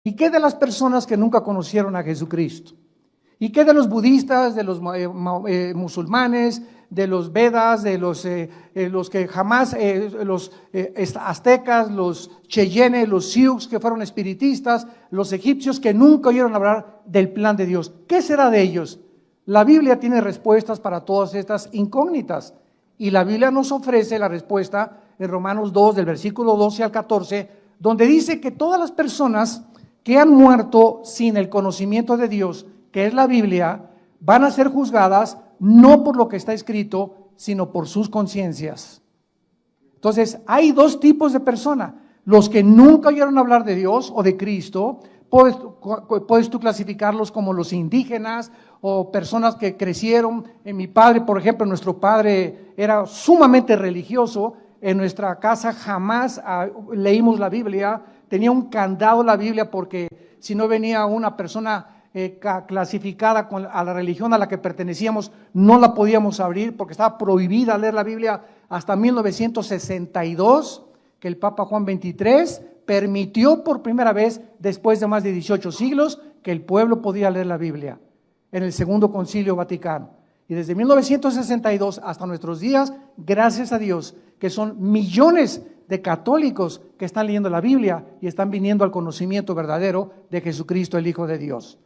¿Y qué de las personas que nunca conocieron a Jesucristo? ¿Y qué de los budistas, de los musulmanes, de los Vedas, de los que jamás, los aztecas, los cheyennes, los sioux que fueron espiritistas, los egipcios que nunca oyeron hablar del plan de Dios? ¿Qué será de ellos? La Biblia tiene respuestas para todas estas incógnitas y la Biblia nos ofrece la respuesta en Romanos 2, del versículo 12 al 14, donde dice que todas las personas que han muerto sin el conocimiento de Dios, que es la Biblia, van a ser juzgadas no por lo que está escrito, sino por sus conciencias. Entonces, hay dos tipos de personas: los que nunca oyeron hablar de Dios o de Cristo. Puedes tú clasificarlos como los indígenas o personas que crecieron. En mi padre, por ejemplo, nuestro padre era sumamente religioso. En nuestra casa jamás leímos la Biblia. Tenía un candado la Biblia porque si no venía una persona clasificada a la religión a la que pertenecíamos, no la podíamos abrir porque estaba prohibida leer la Biblia hasta 1962, que el Papa Juan XXIII permitió por primera vez, después de más de 18 siglos, que el pueblo podía leer la Biblia en el Segundo Concilio Vaticano. Y desde 1962 hasta nuestros días, gracias a Dios, que son millones de católicos que están leyendo la Biblia y están viniendo al conocimiento verdadero de Jesucristo, el Hijo de Dios.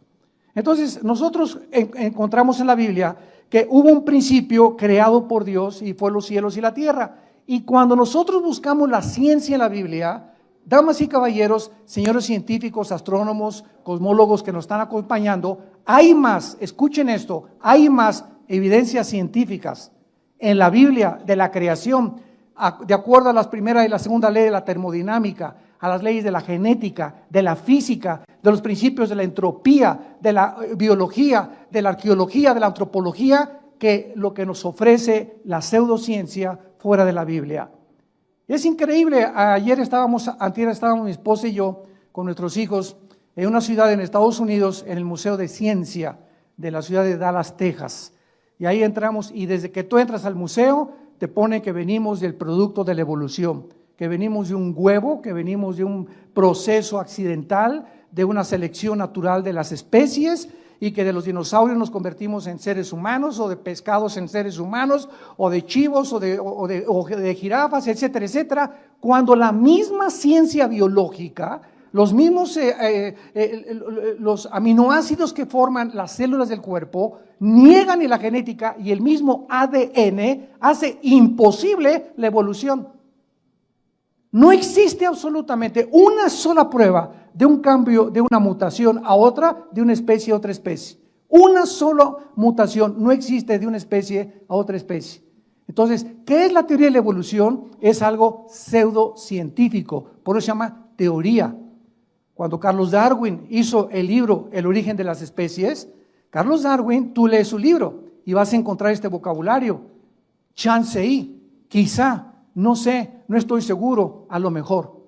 Entonces, nosotros encontramos en la Biblia que hubo un principio creado por Dios y fue los cielos y la tierra. Y cuando nosotros buscamos la ciencia en la Biblia, damas y caballeros, señores científicos, astrónomos, cosmólogos que nos están acompañando, hay más, escuchen esto, hay más evidencias científicas en la Biblia de la creación, de acuerdo a las primera y la segunda ley de la termodinámica, a las leyes de la genética, de la física, de los principios de la entropía, de la biología, de la arqueología, de la antropología, que lo que nos ofrece la pseudociencia fuera de la Biblia. Es increíble. Antier estábamos mi esposa y yo con nuestros hijos en una ciudad en Estados Unidos, en el Museo de Ciencia de la ciudad de Dallas, Texas. Y ahí entramos, y desde que tú entras al museo, te pone que venimos del producto de la evolución, que venimos de un huevo, que venimos de un proceso accidental, de una selección natural de las especies, y que de los dinosaurios nos convertimos en seres humanos, o de pescados en seres humanos, o de chivos, o de jirafas, etcétera, etcétera, cuando la misma ciencia biológica, los mismos los aminoácidos que forman las células del cuerpo niegan en la genética, y el mismo ADN hace imposible la evolución. No existe absolutamente una sola prueba de un cambio, de una mutación a otra, de una especie a otra especie. Una sola mutación no existe de una especie a otra especie. Entonces, ¿qué es la teoría de la evolución? Es algo pseudocientífico, por eso se llama teoría. Cuando Carlos Darwin hizo el libro El origen de las especies, Carlos Darwin, tú lees su libro y vas a encontrar este vocabulario. Chance y, quizá, no sé, no estoy seguro, a lo mejor.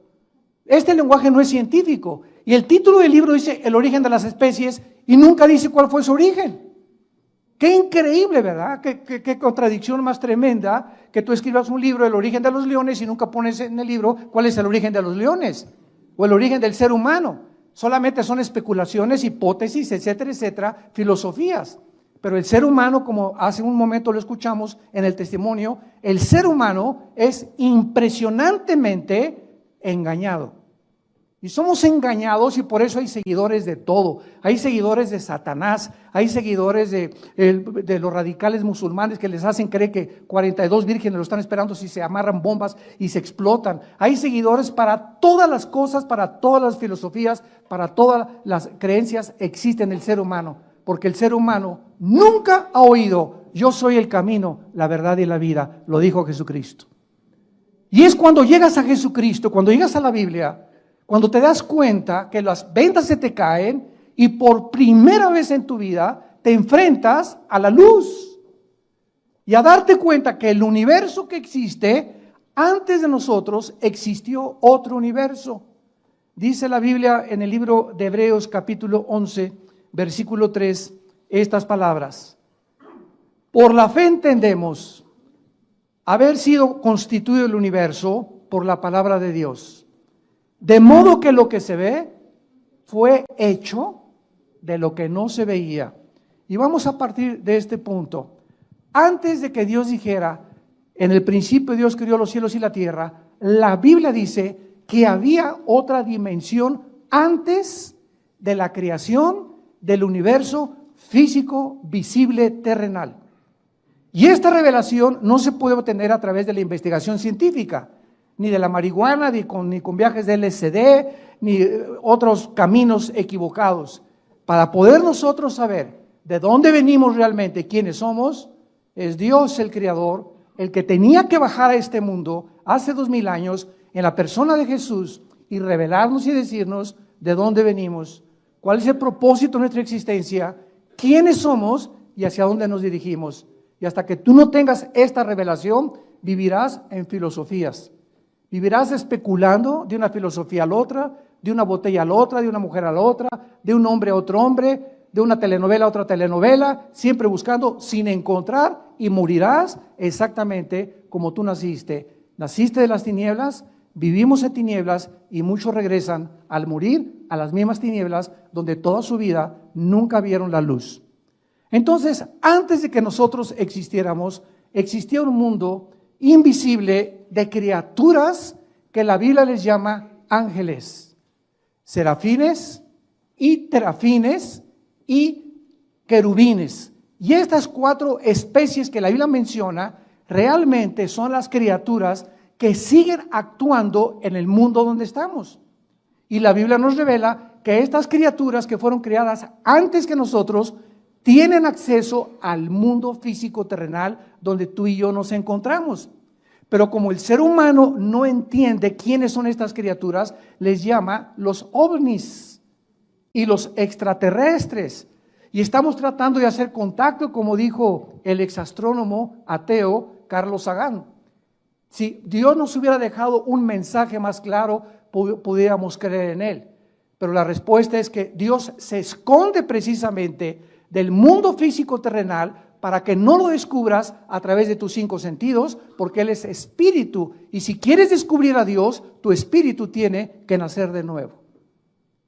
Este lenguaje no es científico. Y el título del libro dice El origen de las especies y nunca dice cuál fue su origen. Qué increíble, ¿verdad? Qué contradicción más tremenda que tú escribas un libro, El origen de los leones, y nunca pones en el libro cuál es el origen de los leones o el origen del ser humano. Solamente son especulaciones, hipótesis, etcétera, etcétera, filosofías. Pero el ser humano, como hace un momento lo escuchamos en el testimonio, el ser humano es impresionantemente engañado. Y somos engañados, y por eso hay seguidores de todo. Hay seguidores de Satanás, hay seguidores de los radicales musulmanes que les hacen creer que 42 vírgenes lo están esperando si se amarran bombas y se explotan. Hay seguidores para todas las cosas, para todas las filosofías, para todas las creencias existen en el ser humano. Porque el ser humano nunca ha oído: yo soy el camino, la verdad y la vida, lo dijo Jesucristo. Y es cuando llegas a Jesucristo, cuando llegas a la Biblia, cuando te das cuenta que las vendas se te caen y por primera vez en tu vida te enfrentas a la luz y a darte cuenta que el universo que existe, antes de nosotros existió otro universo. Dice la Biblia en el libro de Hebreos capítulo 11, versículo 3, estas palabras: por la fe entendemos haber sido constituido el universo por la palabra de Dios, de modo que lo que se ve fue hecho de lo que no se veía. Y vamos a partir de este punto. Antes de que Dios dijera, en el principio Dios creó los cielos y la tierra, la Biblia dice que había otra dimensión antes de la creación del universo físico, visible, terrenal. Y esta revelación no se puede obtener a través de la investigación científica, ni de la marihuana, ni con viajes de LSD, ni otros caminos equivocados. Para poder nosotros saber de dónde venimos realmente, quiénes somos, es Dios el Creador, el que tenía que bajar a este mundo hace 2000 años en la persona de Jesús y revelarnos y decirnos de dónde venimos, cuál es el propósito de nuestra existencia, quiénes somos y hacia dónde nos dirigimos. Y hasta que tú no tengas esta revelación, vivirás en filosofías. Vivirás especulando de una filosofía a la otra, de una botella a la otra, de una mujer a la otra, de un hombre a otro hombre, de una telenovela a otra telenovela, siempre buscando sin encontrar, y morirás exactamente como tú naciste. Naciste de las tinieblas, vivimos en tinieblas y muchos regresan al morir a las mismas tinieblas donde toda su vida nunca vieron la luz. Entonces, antes de que nosotros existiéramos, existía un mundo invisible de criaturas que la Biblia les llama ángeles, serafines y terafines y querubines. Y estas 4 especies que la Biblia menciona realmente son las criaturas que siguen actuando en el mundo donde estamos. Y la Biblia nos revela que estas criaturas que fueron creadas antes que nosotros tienen acceso al mundo físico terrenal donde tú y yo nos encontramos. Pero como el ser humano no entiende quiénes son estas criaturas, les llama los ovnis y los extraterrestres. Y estamos tratando de hacer contacto, como dijo el exastrónomo ateo Carlos Sagan. Si Dios nos hubiera dejado un mensaje más claro, pudiéramos creer en él. Pero la respuesta es que Dios se esconde precisamente del mundo físico terrenal para que no lo descubras a través de tus 5 sentidos, porque Él es espíritu. Y si quieres descubrir a Dios, tu espíritu tiene que nacer de nuevo.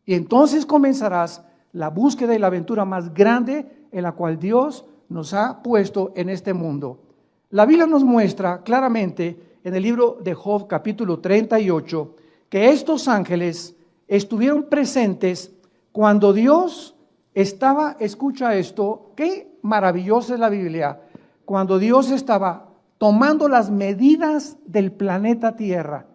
Y entonces comenzarás la búsqueda y la aventura más grande en la cual Dios nos ha puesto en este mundo. La Biblia nos muestra claramente en el libro de Job, capítulo 38, que estos ángeles estuvieron presentes cuando Dios estaba, escucha esto, qué maravillosa es la Biblia, cuando Dios estaba tomando las medidas del planeta Tierra,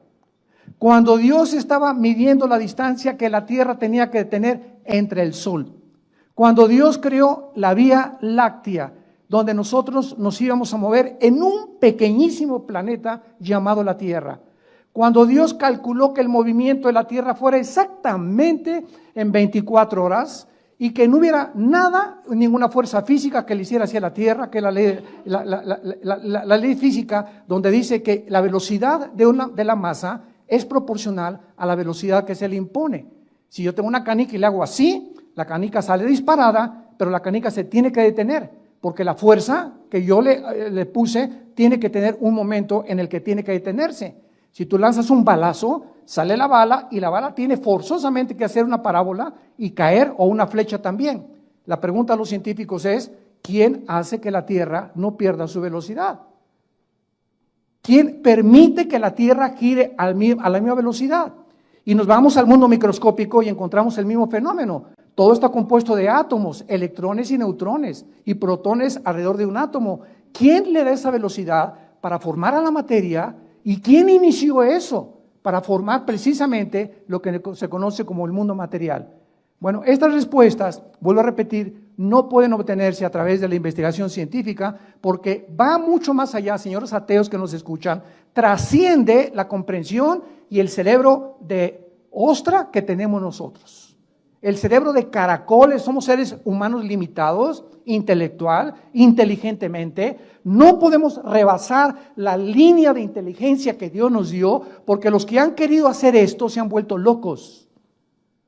cuando Dios estaba midiendo la distancia que la Tierra tenía que tener entre el Sol, cuando Dios creó la Vía Láctea, donde nosotros nos íbamos a mover en un pequeñísimo planeta llamado la Tierra, cuando Dios calculó que el movimiento de la Tierra fuera exactamente en 24 horas, y que no hubiera nada, ninguna fuerza física que le hiciera hacia la Tierra, que la ley física, donde dice que la velocidad de la masa es proporcional a la velocidad que se le impone. Si yo tengo una canica y le hago así, la canica sale disparada, pero la canica se tiene que detener, porque la fuerza que yo le puse tiene que tener un momento en el que tiene que detenerse. Si tú lanzas un balazo, sale la bala y la bala tiene forzosamente que hacer una parábola y caer, o una flecha también. La pregunta a los científicos es, ¿quién hace que la Tierra no pierda su velocidad? ¿Quién permite que la Tierra gire a la misma velocidad? Y nos vamos al mundo microscópico y encontramos el mismo fenómeno. Todo está compuesto de átomos, electrones y neutrones, y protones alrededor de un átomo. ¿Quién le da esa velocidad para formar a la materia? ¿Y quién inició eso? Para formar precisamente lo que se conoce como el mundo material. Bueno, estas respuestas, vuelvo a repetir, no pueden obtenerse a través de la investigación científica, porque va mucho más allá, señores ateos que nos escuchan, trasciende la comprensión y el cerebro de ostra que tenemos nosotros. El cerebro de caracoles, somos seres humanos limitados, intelectual, inteligentemente. No podemos rebasar la línea de inteligencia que Dios nos dio, porque los que han querido hacer esto se han vuelto locos.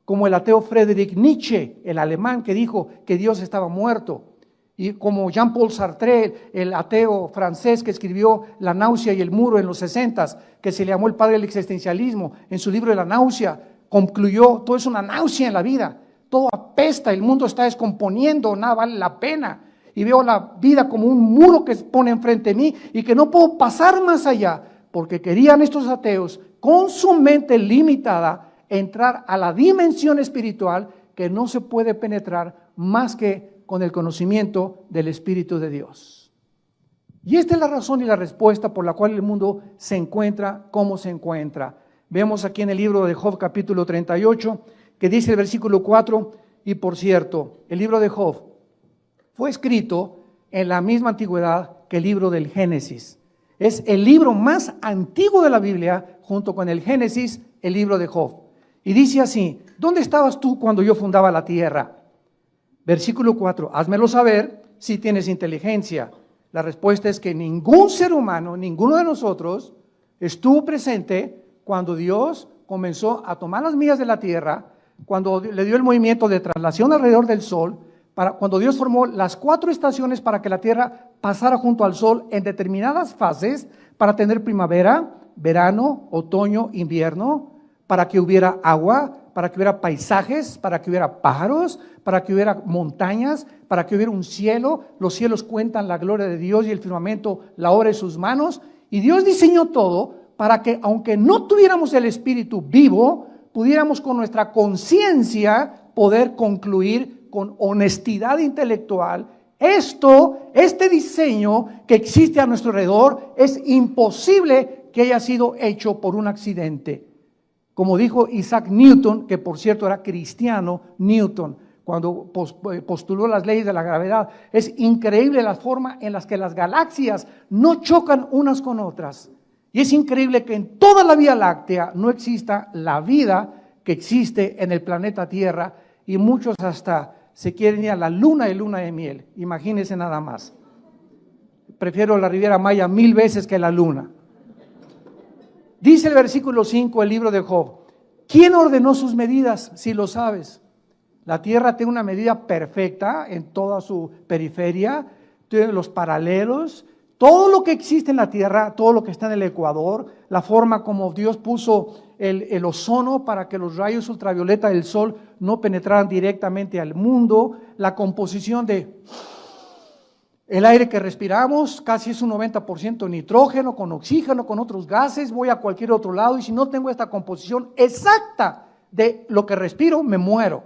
Como el ateo Friedrich Nietzsche, el alemán, que dijo que Dios estaba muerto. Y como Jean-Paul Sartre, el ateo francés que escribió La náusea y el muro en los 60s, que se le llamó el padre del existencialismo, en su libro de La náusea, concluyó, todo es una náusea en la vida, todo apesta, el mundo está descomponiendo, nada vale la pena. Y veo la vida como un muro que se pone enfrente de mí y que no puedo pasar más allá, porque querían estos ateos, con su mente limitada, entrar a la dimensión espiritual que no se puede penetrar más que con el conocimiento del Espíritu de Dios. Y esta es la razón y la respuesta por la cual el mundo se encuentra como se encuentra. Vemos aquí en el libro de Job capítulo 38, que dice el versículo 4, y por cierto, el libro de Job fue escrito en la misma antigüedad que el libro del Génesis. Es el libro más antiguo de la Biblia, junto con el Génesis, el libro de Job. Y dice así, ¿dónde estabas tú cuando yo fundaba la tierra? Versículo 4, házmelo saber si tienes inteligencia. La respuesta es que ningún ser humano, ninguno de nosotros, estuvo presente cuando Dios comenzó a tomar las millas de la tierra, cuando le dio el movimiento de traslación alrededor del sol, cuando Dios formó las 4 estaciones para que la tierra pasara junto al sol en determinadas fases, para tener primavera, verano, otoño, invierno, para que hubiera agua, para que hubiera paisajes, para que hubiera pájaros, para que hubiera montañas, para que hubiera un cielo. Los cielos cuentan la gloria de Dios y el firmamento la obra de sus manos. Y Dios diseñó todo para que, aunque no tuviéramos el Espíritu vivo, pudiéramos con nuestra conciencia poder concluir con honestidad intelectual, este diseño que existe a nuestro alrededor es imposible que haya sido hecho por un accidente. Como dijo Isaac Newton, que por cierto era cristiano, Newton, cuando postuló las leyes de la gravedad, es increíble la forma en la que las galaxias no chocan unas con otras. Y es increíble que en toda la Vía Láctea no exista la vida que existe en el planeta Tierra, y muchos hasta se quieren ir a la luna de miel. Imagínense nada más. Prefiero la Riviera Maya 1000 veces que la luna. Dice el versículo 5 el libro de Job, ¿quién ordenó sus medidas? Si lo sabes. La tierra tiene una medida perfecta en toda su periferia, tiene los paralelos, todo lo que existe en la tierra, todo lo que está en el ecuador, la forma como Dios puso el ozono para que los rayos ultravioleta del sol no penetraran directamente al mundo, la composición de el aire que respiramos, casi es un 90% nitrógeno, con oxígeno, con otros gases, voy a cualquier otro lado y si no tengo esta composición exacta de lo que respiro, me muero.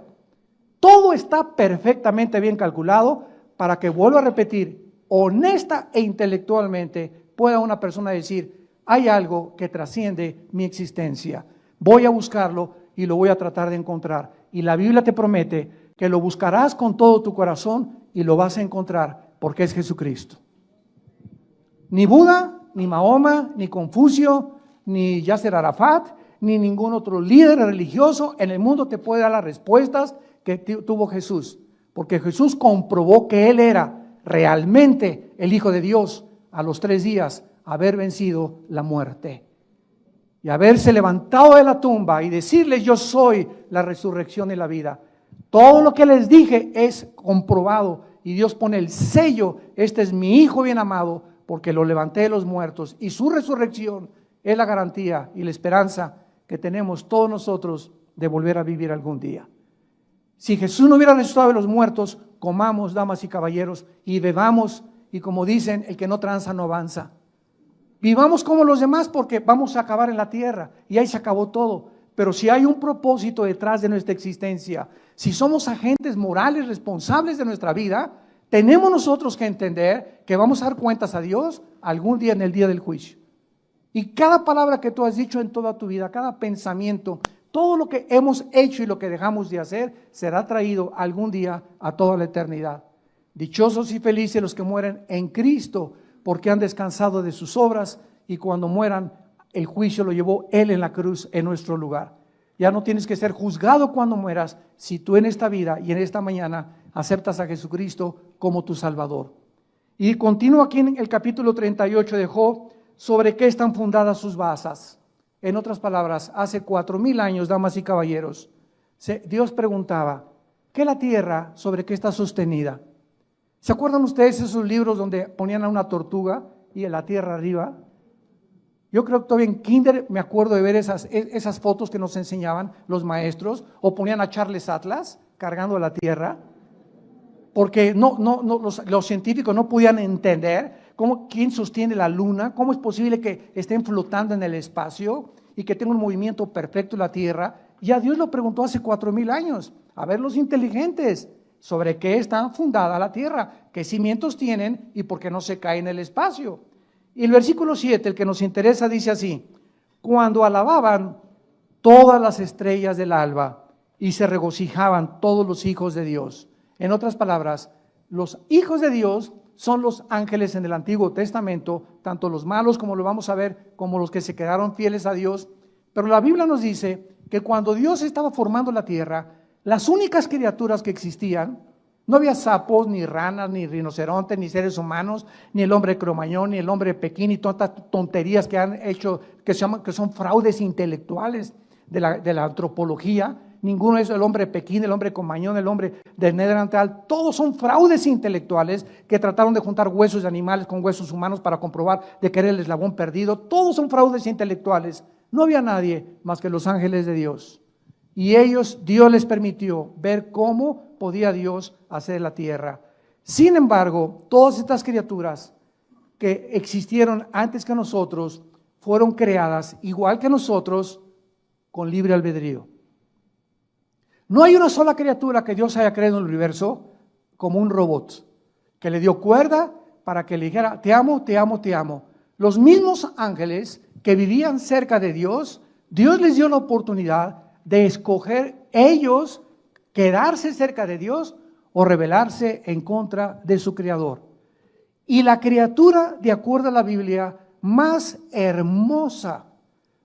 Todo está perfectamente bien calculado para que, vuelvo a repetir, honesta e intelectualmente pueda una persona decir, hay algo que trasciende mi existencia, voy a buscarlo y lo voy a tratar de encontrar. Y la Biblia te promete que lo buscarás con todo tu corazón y lo vas a encontrar porque es Jesucristo. Ni Buda, ni Mahoma, ni Confucio, ni Yasser Arafat, ni ningún otro líder religioso en el mundo te puede dar las respuestas que tuvo Jesús, porque Jesús comprobó que Él era realmente el Hijo de Dios a los 3 días haber vencido la muerte y haberse levantado de la tumba y decirles yo soy la resurrección y la vida. Todo lo que les dije es comprobado y Dios pone el sello, este es mi Hijo bien amado porque lo levanté de los muertos y su resurrección es la garantía y la esperanza que tenemos todos nosotros de volver a vivir algún día. Si Jesús no hubiera resucitado de los muertos, comamos, damas y caballeros, y bebamos, y como dicen, el que no tranza no avanza. Vivamos como los demás porque vamos a acabar en la tierra, y ahí se acabó todo. Pero si hay un propósito detrás de nuestra existencia, si somos agentes morales responsables de nuestra vida, tenemos nosotros que entender que vamos a dar cuentas a Dios algún día en el día del juicio. Y cada palabra que tú has dicho en toda tu vida, cada pensamiento, todo lo que hemos hecho y lo que dejamos de hacer será traído algún día a toda la eternidad. Dichosos y felices los que mueren en Cristo, porque han descansado de sus obras y cuando mueran el juicio lo llevó Él en la cruz en nuestro lugar. Ya no tienes que ser juzgado cuando mueras si tú en esta vida y en esta mañana aceptas a Jesucristo como tu Salvador. Y continúa aquí en el capítulo 38 de Job sobre qué están fundadas sus bases. En otras palabras, hace 4000 años, damas y caballeros, Dios preguntaba, ¿qué es la tierra sobre qué está sostenida? ¿Se acuerdan ustedes esos libros donde ponían a una tortuga y a la tierra arriba? Yo creo que todavía en kinder me acuerdo de ver esas fotos que nos enseñaban los maestros, o ponían a Charles Atlas cargando la Tierra, porque los científicos no podían entender quién sostiene la luna, cómo es posible que estén flotando en el espacio y que tenga un movimiento perfecto la Tierra. Ya Dios lo preguntó hace 4,000 años, a ver los inteligentes, sobre qué está fundada la Tierra, qué cimientos tienen y por qué no se cae en el espacio. Y el versículo 7, el que nos interesa, dice así: cuando alababan todas las estrellas del alba y se regocijaban todos los hijos de Dios. En otras palabras, los hijos de Dios son los ángeles en el Antiguo Testamento, tanto los malos, como lo vamos a ver, como los que se quedaron fieles a Dios. Pero la Biblia nos dice que cuando Dios estaba formando la tierra, las únicas criaturas que existían, no había sapos, ni ranas, ni rinocerontes, ni seres humanos, ni el hombre cromañón, ni el hombre Pekín, y tantas tonterías que han hecho, que son fraudes intelectuales de la antropología. Ninguno es el hombre Pekín, el hombre cromañón, el hombre del Neandertal. Todos son fraudes intelectuales que trataron de juntar huesos de animales con huesos humanos para comprobar de que era el eslabón perdido. Todos son fraudes intelectuales. No había nadie más que los ángeles de Dios. Y Dios les permitió ver cómo podía Dios hacer la tierra. Sin embargo, todas estas criaturas que existieron antes que nosotros fueron creadas igual que nosotros con libre albedrío. No hay una sola criatura que Dios haya creado en el universo como un robot, que le dio cuerda para que le dijera: te amo, te amo, te amo. Los mismos ángeles que vivían cerca de Dios, Dios les dio la oportunidad de escoger ellos quedarse cerca de Dios o rebelarse en contra de su Creador. Y la criatura, de acuerdo a la Biblia, más hermosa,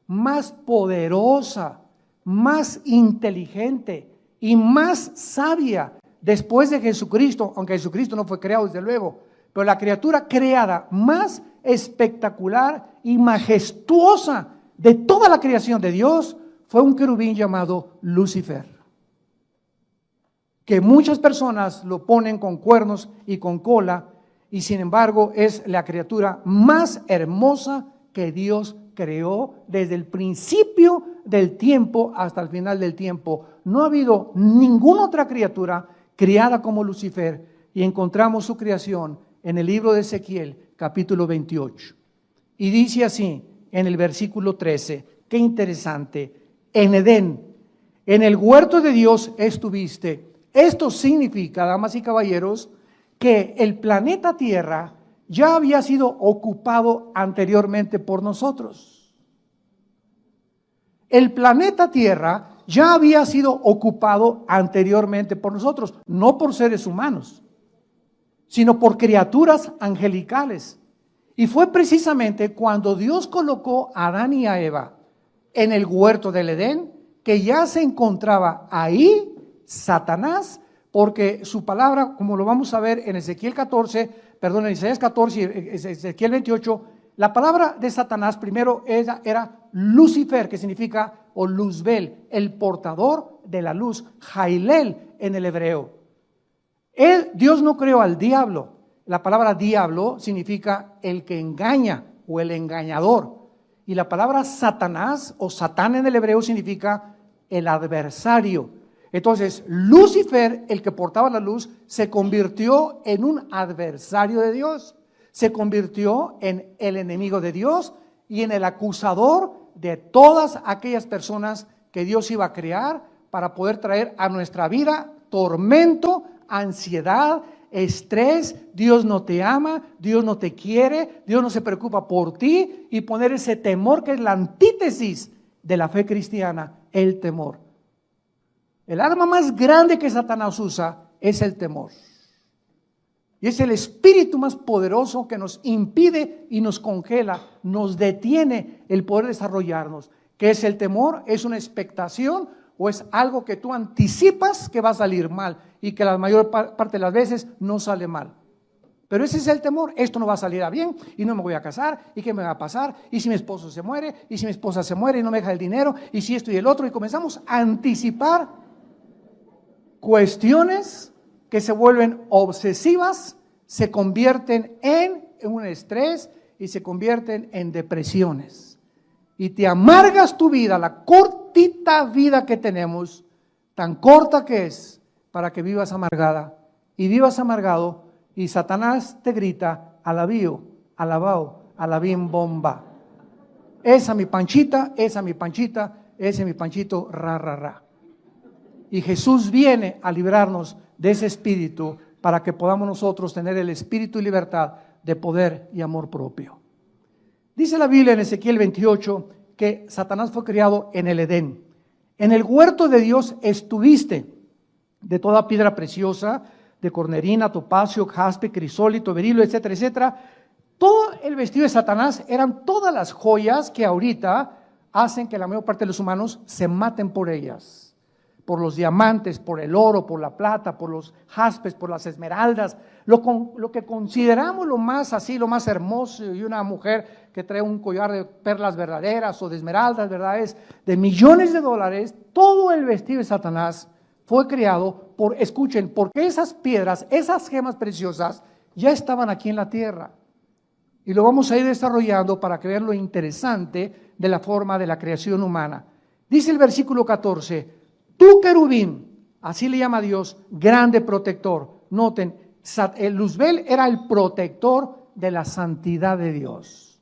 más poderosa, más inteligente y más sabia después de Jesucristo, aunque Jesucristo no fue creado desde luego, pero la criatura creada más espectacular y majestuosa de toda la creación de Dios fue un querubín llamado Lucifer, que muchas personas lo ponen con cuernos y con cola, y sin embargo es la criatura más hermosa que Dios creó desde el principio del tiempo hasta el final del tiempo. No ha habido ninguna otra criatura creada como Lucifer, y encontramos su creación en el libro de Ezequiel, capítulo 28. Y dice así en el versículo 13, qué interesante: en Edén, en el huerto de Dios estuviste. Esto significa, damas y caballeros, que el planeta Tierra ya había sido ocupado anteriormente por nosotros. El planeta Tierra ya había sido ocupado anteriormente por nosotros, no por seres humanos, sino por criaturas angelicales. Y fue precisamente cuando Dios colocó a Adán y a Eva en el huerto del Edén que ya se encontraba ahí Satanás, porque su palabra, como lo vamos a ver en Isaías 14 y Ezequiel 28, la palabra de Satanás primero era Lucifer, que significa, o Luzbel, el portador de la luz, Jailel en el hebreo. Dios no creó al diablo. La palabra diablo significa el que engaña o el engañador. Y la palabra Satanás o Satán en el hebreo significa el adversario. Entonces, Lucifer, el que portaba la luz, se convirtió en un adversario de Dios. Se convirtió en el enemigo de Dios y en el acusador de todas aquellas personas que Dios iba a crear para poder traer a nuestra vida tormento, ansiedad, estrés. Dios no te ama, Dios no te quiere, Dios no se preocupa por ti, y poner ese temor que es la antítesis de la fe cristiana, el temor. El arma más grande que Satanás usa es el temor. Y es el espíritu más poderoso que nos impide y nos congela, nos detiene el poder desarrollarnos. ¿Qué es el temor? ¿Es una expectación o es algo que tú anticipas que va a salir mal y que la mayor parte de las veces no sale mal? Pero ese es el temor: esto no va a salir a bien y no me voy a casar, y qué me va a pasar, y si mi esposo se muere, y si mi esposa se muere y no me deja el dinero, y si esto y el otro, y comenzamos a anticipar cuestiones que se vuelven obsesivas, se convierten en un estrés y se convierten en depresiones. y te amargas tu vida, la cortita vida que tenemos, tan corta que es, para que vivas amargada y vivas amargado, y Satanás te grita, alabío, alabao, alabín bomba. Esa mi panchita, esa mi panchita, ese mi panchito, ra, ra, ra. Y Jesús viene a librarnos de ese espíritu para que podamos nosotros tener el espíritu y libertad de poder y amor propio. Dice la Biblia en Ezequiel 28 que Satanás fue criado en el Edén. En el huerto de Dios estuviste, de toda piedra preciosa, de cornerina, topacio, jaspe, crisólito, berilo, etcétera, etcétera. Todo el vestido de Satanás eran todas las joyas que ahorita hacen que la mayor parte de los humanos se maten por ellas. Por los diamantes, por el oro, por la plata, por los jaspes, por las esmeraldas. Lo que consideramos lo más así, lo más hermoso, y una mujer que trae un collar de perlas verdaderas o de esmeraldas, ¿verdad? Es de millones de dólares. Todo el vestido de Satanás fue creado por, escuchen, porque esas piedras, esas gemas preciosas ya estaban aquí en la tierra. Y lo vamos a ir desarrollando para que vean lo interesante de la forma de la creación humana. Dice el versículo 14, tú querubín, así le llama a Dios, grande protector. Noten, el Luzbel era el protector de la santidad de Dios.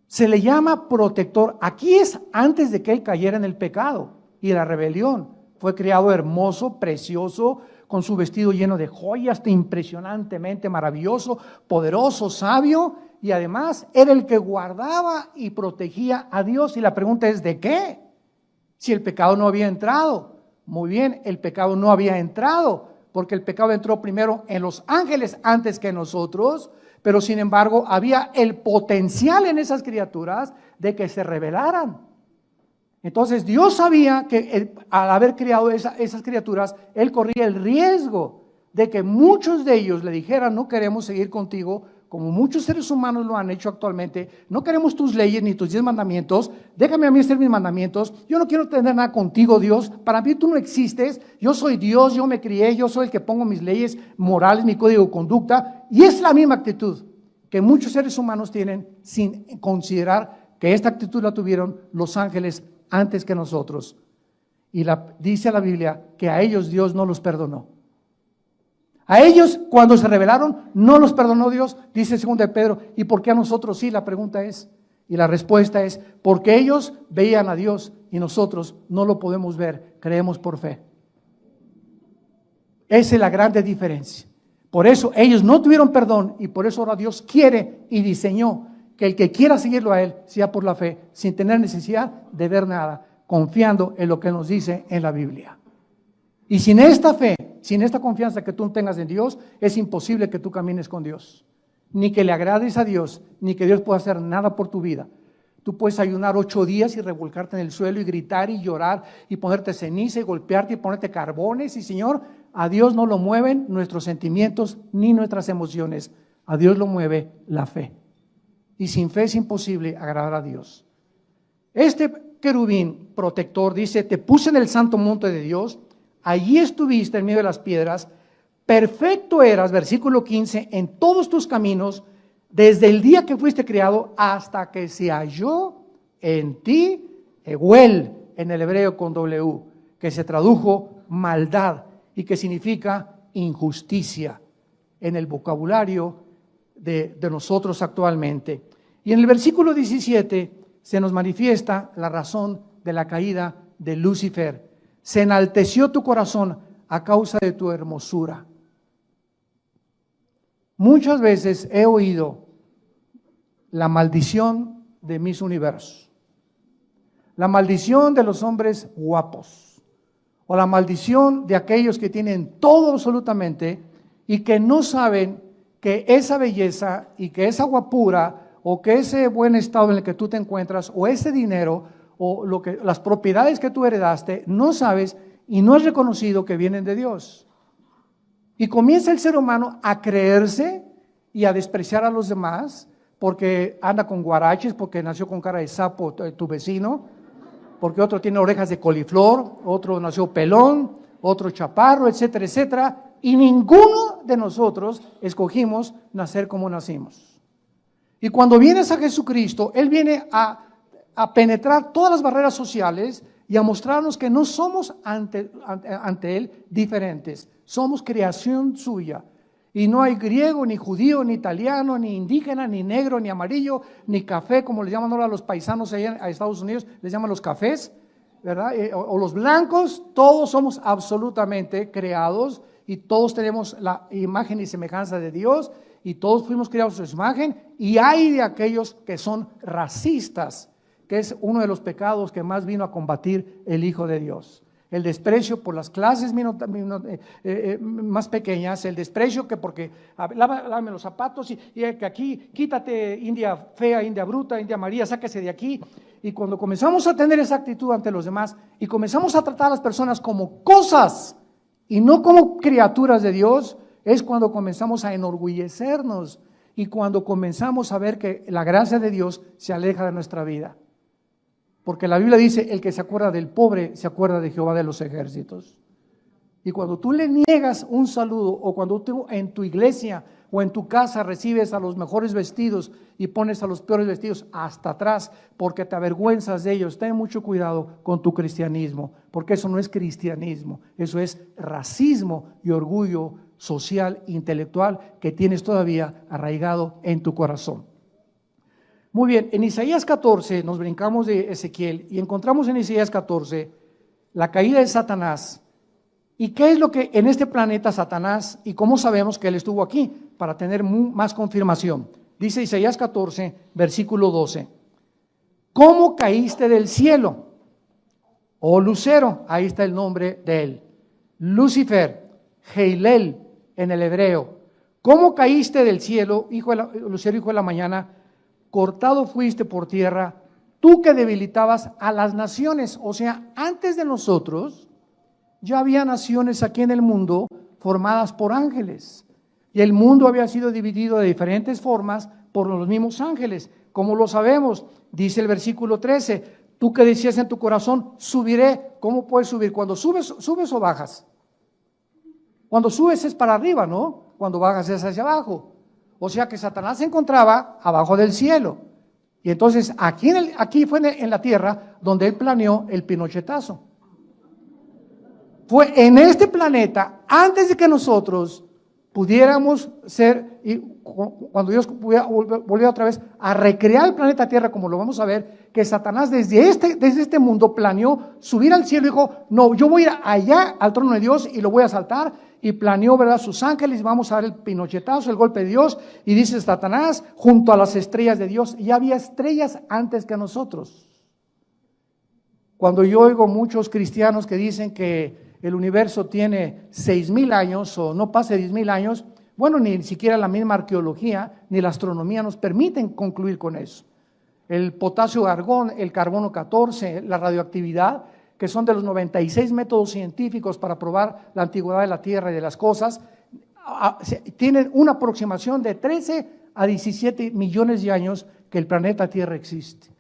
Se le llama protector. Aquí es antes de que él cayera en el pecado y la rebelión. Fue creado hermoso, precioso, con su vestido lleno de joyas, impresionantemente maravilloso, poderoso, sabio, y además era el que guardaba y protegía a Dios. Y la pregunta es, ¿de qué? Si el pecado no había entrado. Muy bien, el pecado no había entrado, porque el pecado entró primero en los ángeles antes que en nosotros, pero sin embargo había el potencial en esas criaturas de que se rebelaran. Entonces Dios sabía que al haber creado esas criaturas, Él corría el riesgo de que muchos de ellos le dijeran, no queremos seguir contigo, como muchos seres humanos lo han hecho actualmente, no queremos tus leyes ni tus 10 mandamientos, déjame a mí hacer mis mandamientos, yo no quiero tener nada contigo, Dios, para mí tú no existes, yo soy Dios, yo me crié, yo soy el que pongo mis leyes morales, mi código de conducta, y es la misma actitud que muchos seres humanos tienen sin considerar que esta actitud la tuvieron los ángeles antes que nosotros. Y dice la Biblia que a ellos Dios no los perdonó. A ellos cuando se rebelaron no los perdonó Dios, dice 2 de Pedro. ¿Y por qué a nosotros sí? La pregunta es, y la respuesta es, porque ellos veían a Dios y nosotros no lo podemos ver, creemos por fe. Esa es la grande diferencia. Por eso ellos no tuvieron perdón y por eso ahora Dios quiere y diseñó que el que quiera seguirlo a Él sea por la fe, sin tener necesidad de ver nada, confiando en lo que nos dice en la Biblia. Y sin esta fe, sin esta confianza que tú tengas en Dios, es imposible que tú camines con Dios. Ni que le agrades a Dios, ni que Dios pueda hacer nada por tu vida. Tú puedes ayunar 8 días y revolcarte en el suelo y gritar y llorar y ponerte ceniza y golpearte y ponerte carbones. Y Señor, a Dios no lo mueven nuestros sentimientos ni nuestras emociones. A Dios lo mueve la fe. Y sin fe es imposible agradar a Dios. Este querubín protector dice, te puse en el santo monte de Dios, allí estuviste en medio de las piedras, perfecto eras, versículo 15, en todos tus caminos, desde el día que fuiste creado hasta que se halló en ti, Eguel, en el hebreo con W, que se tradujo maldad y que significa injusticia en el vocabulario de nosotros actualmente. Y en el versículo 17 se nos manifiesta la razón de la caída de Lucifer. Se enalteció tu corazón a causa de tu hermosura. Muchas veces he oído la maldición de Miss Universo, la maldición de los hombres guapos, o la maldición de aquellos que tienen todo absolutamente y que no saben que esa belleza y que esa guapura o que ese buen estado en el que tú te encuentras o ese dinero o las propiedades que tú heredaste, no sabes y no es reconocido que vienen de Dios. Y comienza el ser humano a creerse y a despreciar a los demás porque anda con guaraches, porque nació con cara de sapo tu vecino, porque otro tiene orejas de coliflor, otro nació pelón, otro chaparro, etcétera, etcétera. Y ninguno de nosotros escogimos nacer como nacimos. Y cuando vienes a Jesucristo, Él viene a penetrar todas las barreras sociales y a mostrarnos que no somos ante Él diferentes. Somos creación suya. Y no hay griego, ni judío, ni italiano, ni indígena, ni negro, ni amarillo, ni café, como le llaman ahora a los paisanos allá a Estados Unidos, les llaman los cafés, ¿verdad? O los blancos. Todos somos absolutamente creados y todos tenemos la imagen y semejanza de Dios y todos fuimos creados a su imagen. Y hay de aquellos que son racistas, que es uno de los pecados que más vino a combatir el Hijo de Dios. El desprecio por las clases más pequeñas, el desprecio que porque lávame los zapatos y que aquí quítate, India fea, India bruta, India María, sáquese de aquí. Y cuando comenzamos a tener esa actitud ante los demás y comenzamos a tratar a las personas como cosas y no como criaturas de Dios, es cuando comenzamos a enorgullecernos y cuando comenzamos a ver que la gracia de Dios se aleja de nuestra vida. Porque la Biblia dice, el que se acuerda del pobre, se acuerda de Jehová de los ejércitos. Y cuando tú le niegas un saludo, o cuando tú en tu iglesia o en tu casa recibes a los mejores vestidos y pones a los peores vestidos hasta atrás, porque te avergüenzas de ellos, ten mucho cuidado con tu cristianismo, porque eso no es cristianismo, eso es racismo y orgullo social, intelectual, que tienes todavía arraigado en tu corazón. Muy bien, en Isaías 14 nos brincamos de Ezequiel y encontramos en Isaías 14 la caída de Satanás. ¿Y qué es lo que en este planeta Satanás, y cómo sabemos que él estuvo aquí? Para tener más confirmación. Dice Isaías 14, versículo 12. ¿Cómo caíste del cielo? Oh Lucero, ahí está el nombre de él. Lucifer, Heilel en el hebreo. ¿Cómo caíste del cielo, Lucero, hijo de la mañana? Cortado fuiste por tierra, tú que debilitabas a las naciones. O sea, antes de nosotros ya había naciones aquí en el mundo formadas por ángeles. Y el mundo había sido dividido de diferentes formas por los mismos ángeles. ¿Cómo lo sabemos? Dice el versículo 13, tú que decías en tu corazón, subiré. ¿Cómo puedes subir? Cuando subes o bajas. Cuando subes es para arriba, ¿no? Cuando bajas es hacia abajo. O sea que Satanás se encontraba abajo del cielo. Y entonces aquí fue en la tierra donde él planeó el pinochetazo. Fue en este planeta, antes de que nosotros pudiéramos ser, y cuando Dios volvió otra vez a recrear el planeta Tierra, como lo vamos a ver, que Satanás desde este mundo planeó subir al cielo y dijo, no, yo voy a ir allá al trono de Dios y lo voy a asaltar, y planeó, ¿verdad?, sus ángeles, vamos a dar el pinochetazo, el golpe de Dios, y dice Satanás, junto a las estrellas de Dios, y había estrellas antes que nosotros. Cuando yo oigo muchos cristianos que dicen que el universo tiene 6,000 años o no pase 10,000 años, bueno, ni siquiera la misma arqueología ni la astronomía nos permiten concluir con eso. El potasio argón, el carbono 14, la radioactividad, que son de los 96 métodos científicos para probar la antigüedad de la Tierra y de las cosas, tienen una aproximación de 13 a 17 millones de años que el planeta Tierra existe.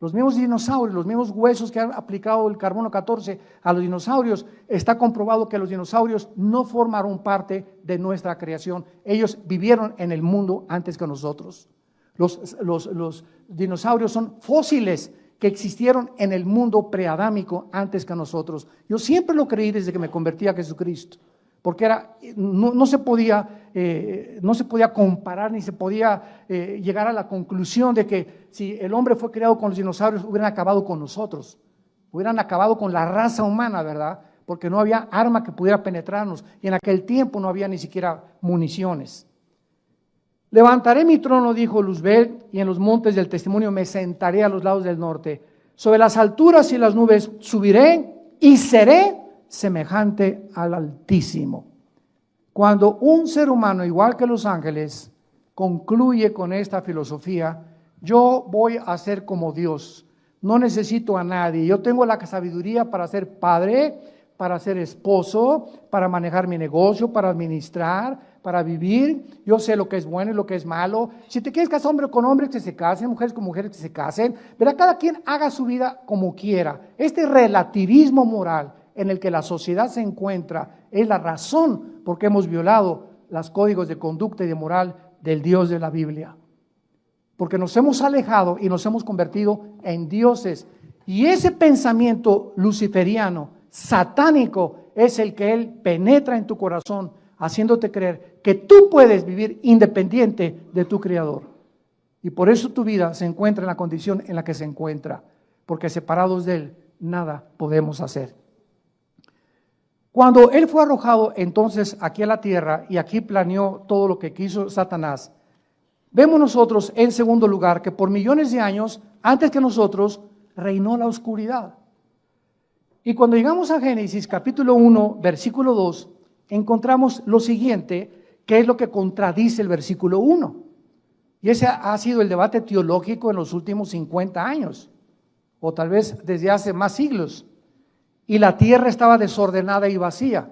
Los mismos dinosaurios, los mismos huesos que han aplicado el carbono 14 a los dinosaurios, está comprobado que los dinosaurios no formaron parte de nuestra creación. Ellos vivieron en el mundo antes que nosotros. Los dinosaurios son fósiles que existieron en el mundo preadámico antes que nosotros. Yo siempre lo creí desde que me convertí a Jesucristo, porque no se podía comparar ni se podía llegar a la conclusión de que si el hombre fue creado con los dinosaurios hubieran acabado con nosotros, hubieran acabado con la raza humana, ¿verdad? Porque no había arma que pudiera penetrarnos y en aquel tiempo no había ni siquiera municiones. Levantaré mi trono, dijo Luzbel, y en los montes del testimonio me sentaré a los lados del norte. Sobre las alturas y las nubes subiré y seré semejante al Altísimo. Cuando un ser humano, igual que los ángeles, concluye con esta filosofía, yo voy a ser como Dios, no necesito a nadie, yo tengo la sabiduría para ser padre, para ser esposo, para manejar mi negocio, para administrar, para vivir, yo sé lo que es bueno y lo que es malo. Si te quieres casar hombre con hombre, que se casen, mujeres con mujeres que se casen, verá, cada quien haga su vida como quiera. Este relativismo moral en el que la sociedad se encuentra es la razón por qué hemos violado los códigos de conducta y de moral del Dios de la Biblia. porque nos hemos alejado y nos hemos convertido en dioses. Y ese pensamiento luciferiano, satánico, es el que él penetra en tu corazón, haciéndote creer que tú puedes vivir independiente de tu Creador. Y por eso tu vida se encuentra en la condición en la que se encuentra, porque separados de él, nada podemos hacer. Cuando él fue arrojado entonces aquí a la tierra, y aquí planeó todo lo que quiso Satanás, vemos nosotros en segundo lugar que por millones de años, antes que nosotros, reinó la oscuridad. Y cuando llegamos a Génesis capítulo 1, versículo 2, encontramos lo siguiente, que es lo que contradice el versículo 1. Y ese ha sido el debate teológico en los últimos 50 años, o tal vez desde hace más siglos. Y la tierra estaba desordenada y vacía.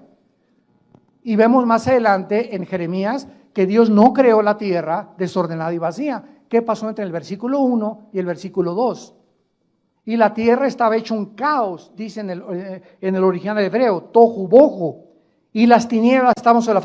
Y vemos más adelante en Jeremías que Dios no creó la tierra desordenada y vacía. ¿Qué pasó entre el versículo 1 y el versículo 2? Y la tierra estaba hecha un caos, dice en el original hebreo, tohu bohu. Y las tinieblas estaban sobre la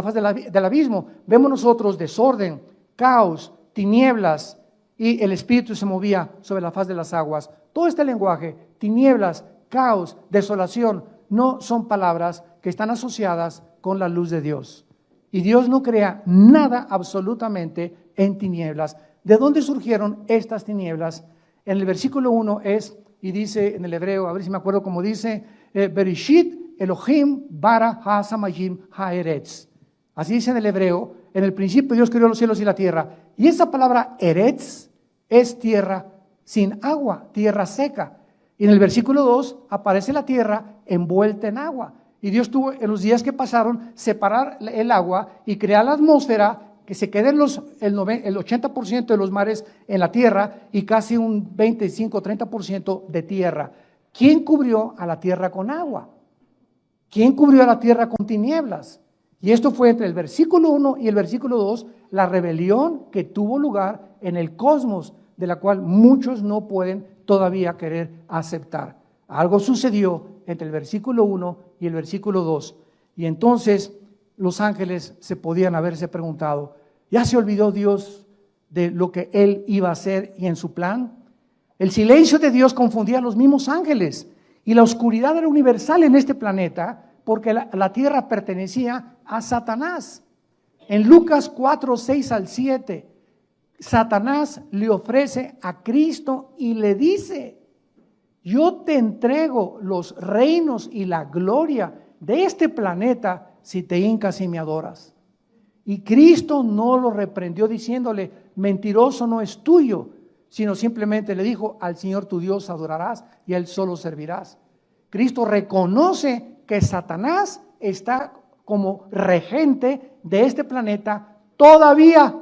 faz del abismo. Vemos nosotros desorden, caos, tinieblas, y el Espíritu se movía sobre la faz de las aguas. Todo este lenguaje, tinieblas, caos, desolación, no son palabras que están asociadas con la luz de Dios. Y Dios no crea nada absolutamente en tinieblas. ¿De dónde surgieron estas tinieblas? En el versículo 1 es, y dice en el hebreo, a ver si me acuerdo cómo dice, Bereshit Elohim bara ha-samayim ha-eretz. Así dice en el hebreo, en el principio Dios creó los cielos y la tierra. Y esa palabra eretz es tierra sin agua, tierra seca. Y en el versículo 2 aparece la tierra envuelta en agua. Y Dios tuvo en los días que pasaron separar el agua y crear la atmósfera, que se queden el 80% de los mares en la tierra y casi un 25-30% de tierra. ¿Quién cubrió a la tierra con agua? ¿Quién cubrió a la tierra con tinieblas? Y esto fue entre el versículo 1 y el versículo 2, la rebelión que tuvo lugar en el cosmos, de la cual muchos no pueden todavía querer aceptar. Algo sucedió entre el versículo 1 y el versículo 2. Y entonces los ángeles se podían haberse preguntado, ¿ya se olvidó Dios de lo que Él iba a hacer y en su plan? El silencio de Dios confundía a los mismos ángeles y la oscuridad era universal en este planeta porque la tierra pertenecía a Satanás. En Lucas 4, 6 al 7, Satanás le ofrece a Cristo y le dice, yo te entrego los reinos y la gloria de este planeta si te hincas y me adoras. Y Cristo no lo reprendió diciéndole, mentiroso no es tuyo, sino simplemente le dijo, al Señor tu Dios adorarás y a Él solo servirás. Cristo reconoce que Satanás está como regente de este planeta todavía.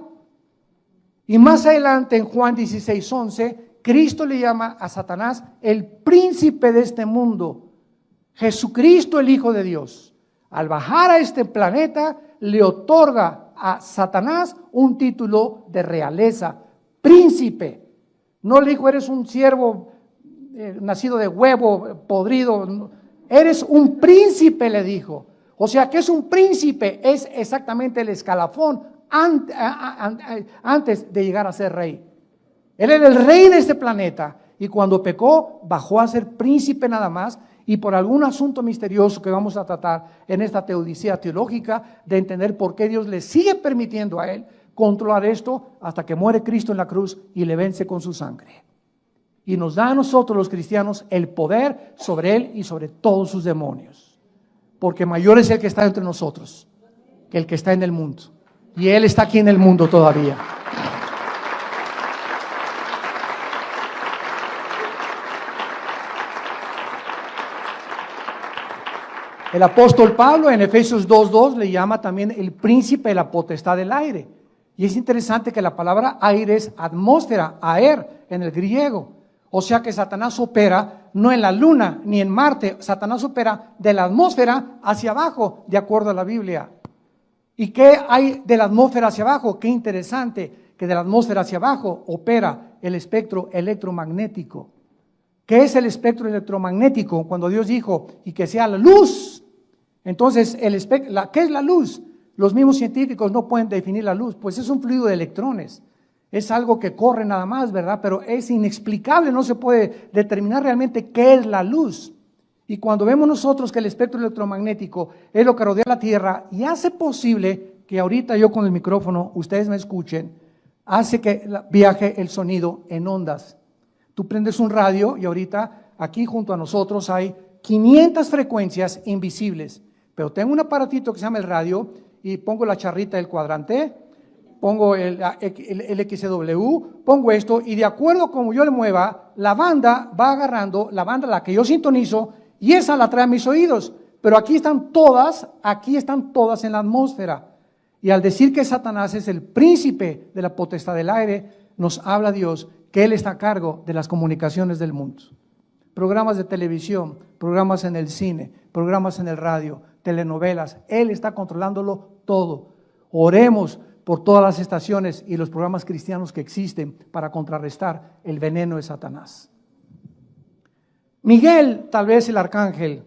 Y más adelante en Juan 16, 11, Cristo le llama a Satanás el príncipe de este mundo. Jesucristo, el Hijo de Dios, al bajar a este planeta, le otorga a Satanás un título de realeza, príncipe. No le dijo, eres un siervo nacido de huevo podrido, eres un príncipe, le dijo. O sea, ¿qué es un príncipe? Es exactamente el escalafón antes de llegar a ser rey. Él era el rey de este planeta y cuando pecó bajó a ser príncipe nada más, y por algún asunto misterioso que vamos a tratar en esta teodicea teológica de entender por qué Dios le sigue permitiendo a él controlar esto hasta que muere Cristo en la cruz y le vence con su sangre. Y nos da a nosotros los cristianos el poder sobre él y sobre todos sus demonios. Porque mayor es el que está entre nosotros que el que está en el mundo. Y él está aquí en el mundo todavía. El apóstol Pablo en Efesios 2:2 le llama también el príncipe de la potestad del aire. Y es interesante que la palabra aire es atmósfera, aer en el griego. O sea que Satanás opera no en la luna ni en Marte, Satanás opera de la atmósfera hacia abajo, de acuerdo a la Biblia. ¿Y qué hay de la atmósfera hacia abajo? Qué interesante que de la atmósfera hacia abajo opera el espectro electromagnético. ¿Qué es el espectro electromagnético? Cuando Dios dijo, y que sea la luz. Entonces, ¿qué es la luz? Los mismos científicos no pueden definir la luz, pues es un fluido de electrones. es algo que corre nada más, ¿verdad? Pero es inexplicable, no se puede determinar realmente qué es la luz. Y cuando vemos nosotros que el espectro electromagnético es lo que rodea la Tierra y hace posible que ahorita yo con el micrófono, ustedes me escuchen, hace que viaje el sonido en ondas. Tú prendes un radio y ahorita aquí junto a nosotros hay 500 frecuencias invisibles, pero tengo un aparatito que se llama el radio y pongo la charrita del cuadrante, pongo el XW, pongo esto y de acuerdo como yo le mueva, la banda va agarrando, la banda a la que yo sintonizo y esa la trae a mis oídos, pero aquí están todas en la atmósfera. Y al decir que Satanás es el príncipe de la potestad del aire, nos habla Dios que Él está a cargo de las comunicaciones del mundo. Programas de televisión, programas en el cine, programas en el radio, telenovelas, Él está controlándolo todo. Oremos por todas las estaciones y los programas cristianos que existen para contrarrestar el veneno de Satanás. Miguel, tal vez el arcángel,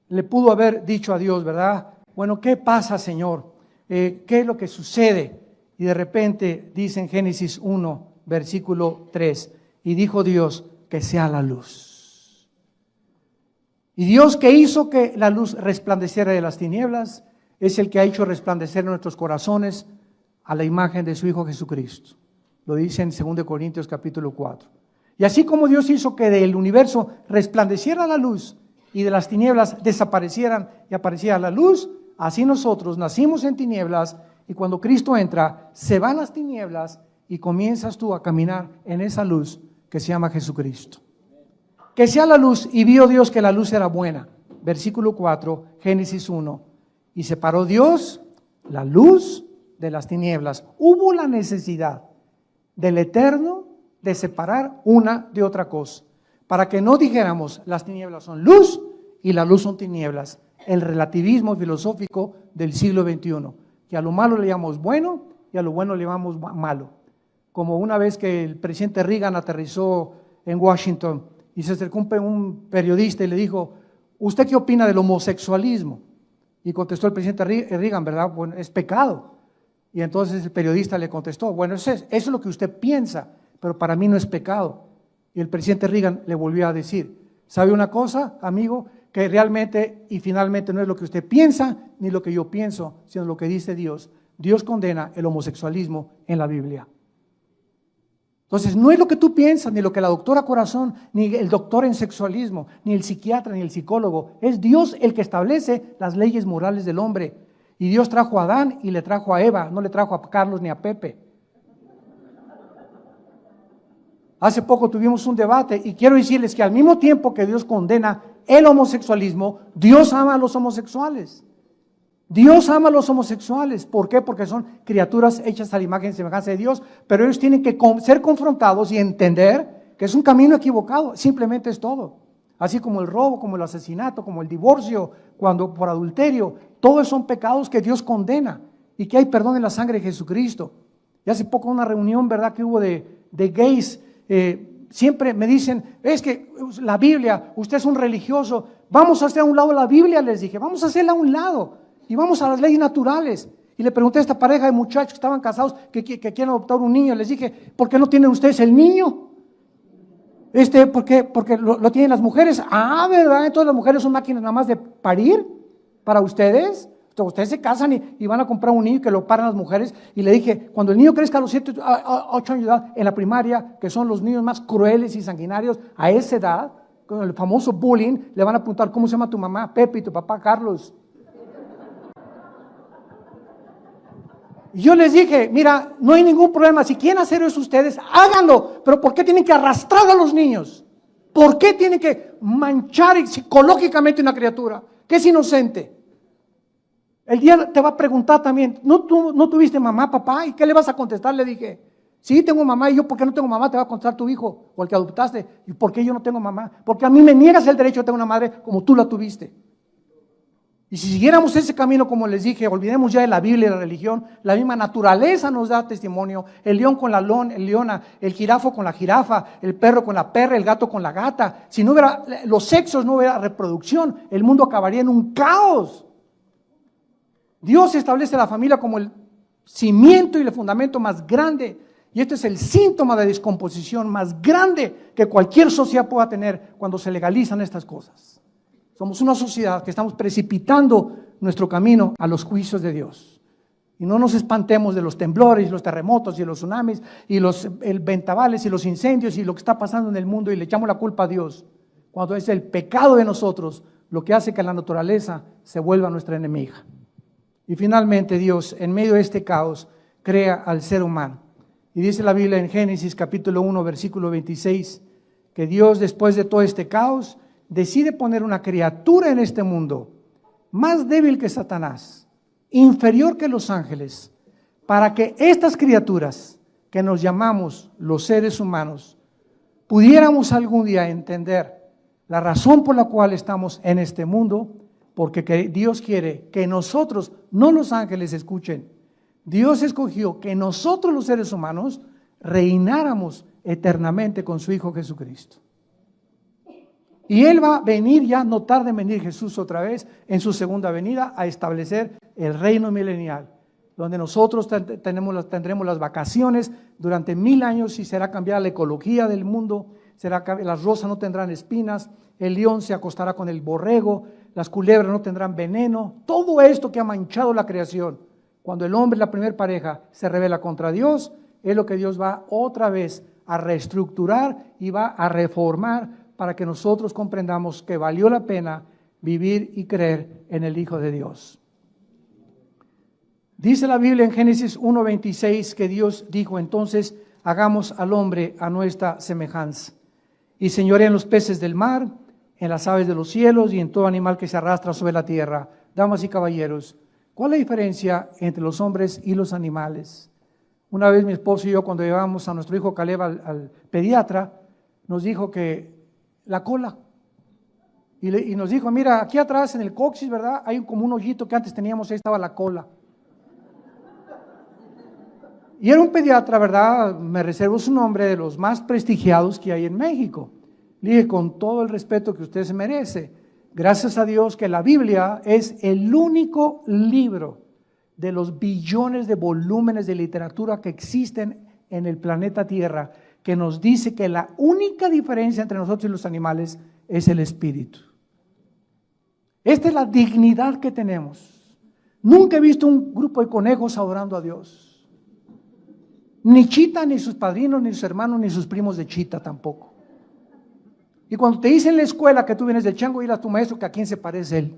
le pudo haber dicho a Dios, ¿verdad? Bueno, ¿qué pasa, Señor? ¿Qué es lo que sucede? Y de repente dice en Génesis 1, versículo 3, y dijo Dios, que sea la luz. Y Dios que hizo que la luz resplandeciera de las tinieblas, es el que ha hecho resplandecer en nuestros corazones a la imagen de su Hijo Jesucristo. Lo dice en 2 Corintios capítulo 4. Y así como Dios hizo que del universo resplandeciera la luz y de las tinieblas desaparecieran y apareciera la luz, así nosotros nacimos en tinieblas y cuando Cristo entra, se van las tinieblas y comienzas tú a caminar en esa luz que se llama Jesucristo. Que sea la luz, y vio Dios que la luz era buena. Versículo 4, Génesis 1. Y separó Dios la luz de las tinieblas. Hubo la necesidad del Eterno de separar una de otra cosa, para que no dijéramos las tinieblas son luz y la luz son tinieblas. El relativismo filosófico del siglo XXI, que a lo malo le llamamos bueno y a lo bueno le llamamos malo. Como una vez que el presidente Reagan aterrizó en Washington y se acercó un periodista y le dijo, ¿usted qué opina del homosexualismo? Y contestó el presidente Reagan, ¿verdad? Bueno, es pecado. Y entonces el periodista le contestó, bueno, eso es lo que usted piensa, pero para mí no es pecado. Y el presidente Reagan le volvió a decir, ¿sabe una cosa, amigo? Que realmente y finalmente no es lo que usted piensa ni lo que yo pienso, sino lo que dice Dios. Dios condena el homosexualismo en la Biblia. Entonces, no es lo que tú piensas, ni lo que la doctora Corazón, ni el doctor en sexualismo, ni el psiquiatra, ni el psicólogo. Es Dios el que establece las leyes morales del hombre. Y Dios trajo a Adán y le trajo a Eva, no le trajo a Carlos ni a Pepe. Hace poco tuvimos un debate y quiero decirles que al mismo tiempo que Dios condena el homosexualismo, Dios ama a los homosexuales. Dios ama a los homosexuales. ¿Por qué? Porque son criaturas hechas a la imagen y semejanza de Dios, pero ellos tienen que ser confrontados y entender que es un camino equivocado, simplemente es todo. Así como el robo, como el asesinato, como el divorcio, cuando por adulterio, todos son pecados que Dios condena y que hay perdón en la sangre de Jesucristo. Y hace poco una reunión, ¿verdad?, que hubo de gays, siempre me dicen, es que la Biblia, usted es un religioso, vamos a hacer a un lado la Biblia, les dije, vamos a hacerla a un lado y vamos a las leyes naturales. Y le pregunté a esta pareja de muchachos que estaban casados que quieren adoptar un niño, les dije, ¿por qué no tienen ustedes el niño? ¿Por qué? Porque lo tienen las mujeres. Ah, ¿verdad? Entonces las mujeres son máquinas nada más de parir para ustedes. Ustedes se casan y van a comprar un niño que lo paran las mujeres. Y le dije, cuando el niño crezca a los 7, 8 años de edad, en la primaria, que son los niños más crueles y sanguinarios, a esa edad, con el famoso bullying, le van a preguntar, ¿cómo se llama tu mamá? Pepe, y tu papá Carlos. Y yo les dije, mira, no hay ningún problema, si quieren hacer eso ustedes, háganlo, pero ¿por qué tienen que arrastrar a los niños? ¿Por qué tienen que manchar psicológicamente una criatura que es inocente? El día te va a preguntar también, ¿no tuviste mamá, papá? ¿Y qué le vas a contestar? Le dije, sí, tengo mamá. Y yo, ¿por qué no tengo mamá? Te va a contestar tu hijo o el que adoptaste. ¿Y por qué yo no tengo mamá? Porque a mí me niegas el derecho de tener una madre como tú la tuviste. Y si siguiéramos ese camino, como les dije, olvidemos ya de la Biblia y la religión, la misma naturaleza nos da testimonio, el león con la leona, el jirafo con la jirafa, el perro con la perra, el gato con la gata. Si no hubiera los sexos, no hubiera reproducción, el mundo acabaría en un caos. Dios establece la familia como el cimiento y el fundamento más grande Y este es el síntoma de descomposición más grande que cualquier sociedad pueda tener cuando se legalizan estas cosas. Somos una sociedad que estamos precipitando nuestro camino a los juicios de Dios. Y no nos espantemos de los temblores, los terremotos y los tsunamis y los ventavales y los incendios y lo que está pasando en el mundo y le echamos la culpa a Dios, cuando es el pecado de nosotros lo que hace que la naturaleza se vuelva nuestra enemiga. Y finalmente Dios, en medio de este caos, crea al ser humano. Y dice la Biblia en Génesis capítulo 1, versículo 26, que Dios, después de todo este caos, decide poner una criatura en este mundo más débil que Satanás, inferior que los ángeles, para que estas criaturas que nos llamamos los seres humanos pudiéramos algún día entender la razón por la cual estamos en este mundo, porque Dios quiere que nosotros, no los ángeles, escuchen, Dios escogió que nosotros los seres humanos reináramos eternamente con su Hijo Jesucristo. Y Él va a venir ya, no tarde en venir Jesús otra vez en su segunda venida a establecer el reino milenial, donde nosotros tendremos las vacaciones durante 1000 años y será cambiada la ecología del mundo, las rosas no tendrán espinas, el león se acostará con el borrego, las culebras no tendrán veneno, todo esto que ha manchado la creación. Cuando el hombre, la primera pareja, se rebela contra Dios, es lo que Dios va otra vez a reestructurar y va a reformar para que nosotros comprendamos que valió la pena vivir y creer en el Hijo de Dios. Dice la Biblia en Génesis 1:26 que Dios dijo: entonces hagamos al hombre a nuestra semejanza, y señoree en los peces del mar, en las aves de los cielos y en todo animal que se arrastra sobre la tierra. Damas y caballeros, ¿cuál es la diferencia entre los hombres y los animales? Una vez mi esposo y yo, cuando llevamos a nuestro hijo Caleb al pediatra, nos dijo que la cola. Y nos dijo: mira, aquí atrás en el coxis, ¿verdad? Hay como un hoyito que antes teníamos, ahí estaba la cola. Y era un pediatra, ¿verdad? Me reservo su nombre, de los más prestigiados que hay en México. Le dije: con todo el respeto que usted se merece, gracias a Dios que la Biblia es el único libro de los billones de volúmenes de literatura que existen en el planeta Tierra que nos dice que la única diferencia entre nosotros y los animales es el espíritu. Esta es la dignidad que tenemos. Nunca he visto un grupo de conejos adorando a Dios. Ni Chita, ni sus padrinos, ni sus hermanos, ni sus primos de Chita tampoco. Y cuando te dicen en la escuela que tú vienes del chango, dile a tu maestro que a quién se parece él.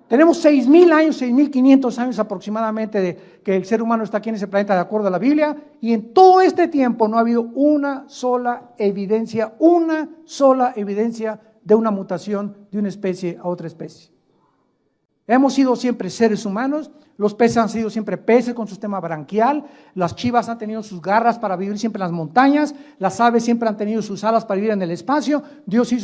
Tenemos 6,000 años, 6,500 años aproximadamente de que el ser humano está aquí en ese planeta de acuerdo a la Biblia, y en todo este tiempo no ha habido una sola evidencia de una mutación de una especie a otra especie. Hemos sido siempre seres humanos, los peces han sido siempre peces con su sistema branquial, las chivas han tenido sus garras para vivir siempre en las montañas, las aves siempre han tenido sus alas para vivir en el espacio. Dios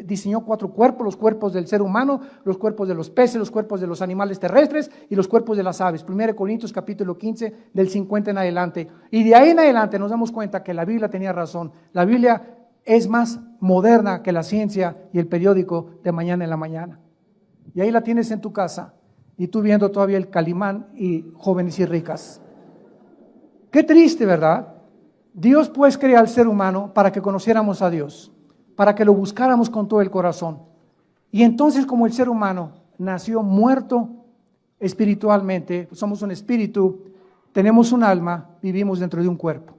diseñó 4 cuerpos, los cuerpos del ser humano, los cuerpos de los peces, los cuerpos de los animales terrestres y los cuerpos de las aves. 1 Corintios capítulo 15 del 50 en adelante. Y de ahí en adelante nos damos cuenta que la Biblia tenía razón. La Biblia es más moderna que la ciencia y el periódico de mañana en la mañana. Y ahí la tienes en tu casa, y tú viendo todavía el Calimán y Jóvenes y Ricas. Qué triste, ¿verdad? Dios pues crea al ser humano para que conociéramos a Dios, para que lo buscáramos con todo el corazón. Y entonces, como el ser humano nació muerto espiritualmente, somos un espíritu, tenemos un alma, vivimos dentro de un cuerpo.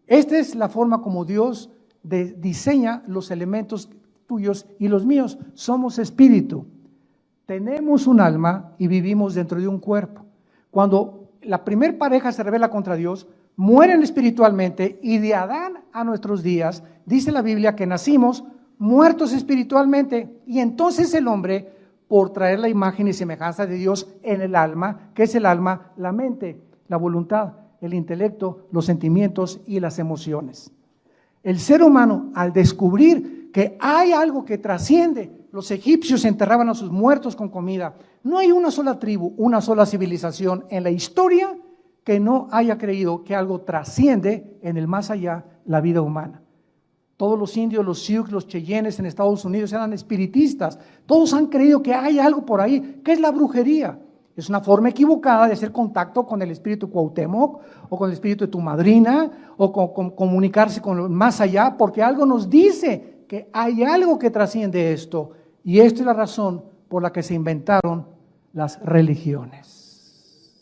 Esta es la forma como Dios diseña los elementos tuyos y los míos. Somos espíritu. Tenemos un alma y vivimos dentro de un cuerpo. Cuando la primer pareja se rebela contra Dios, mueren espiritualmente, y de Adán a nuestros días, dice la Biblia que nacimos muertos espiritualmente, y entonces el hombre, por traer la imagen y semejanza de Dios en el alma, que es el alma, la mente, la voluntad, el intelecto, los sentimientos y las emociones. El ser humano, al descubrir que hay algo que trasciende, los egipcios enterraban a sus muertos con comida. No hay una sola tribu, una sola civilización en la historia que no haya creído que algo trasciende en el más allá la vida humana. Todos los indios, los Sioux, los Cheyennes en Estados Unidos eran espiritistas. Todos han creído que hay algo por ahí, que es la brujería. Es una forma equivocada de hacer contacto con el espíritu Cuauhtémoc o con el espíritu de tu madrina o con comunicarse con más allá, porque algo nos dice que hay algo que trasciende esto. Y esta es la razón por la que se inventaron las religiones.